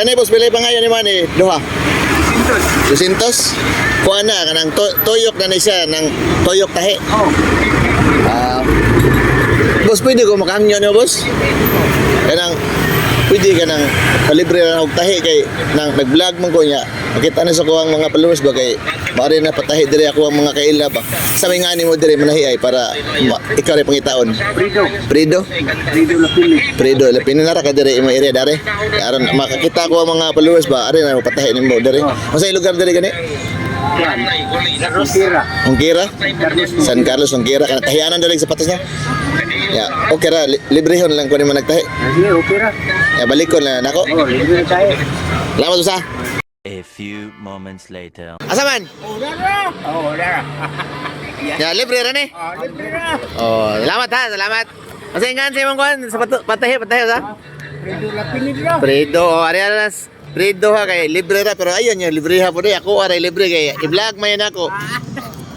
Kani boss bilay pa ngayon ni man eh, duha. 200. Kuha na kanang tuyok na siya ng tuyok tahi. Oh. Boss pwede ko makahangyo niyo boss. Kanang pwede ka nang palibre na og tahi kay nang nag-vlog man ko niya. Makita na sa ko ang mga followers ba kay mari na patahi dire ako ang mga kaila ba. Sabi nga ni mo dire manahi ay para ikaw rin pangitaon. Prido. Prido lapini na ra ka dire imo area dare. Aron makakita ko ang mga followers ba ari na patahi nimo dire. Unsa lugar dire gani? Ongkira. San Carlos Ongkira kana tahianan dali sa patas na. Ya, okay ra librehon lang ko ni man nagtahi. Okay ra. Ya balik ko na nako. Oh, libre tayo. Salamat usa. A few moments later. Asa man? Oh, dara. Ya libre ra ni. Oh, libre ra. Oh, salamat ha, salamat. Kasi nga sa imong kuan sa patahi sa. Prido lapinid ra. Predo, ari alas. Predo ha kay libre ra pero ayun yung libre ha po di ako aray libre kay i-vlog man ako.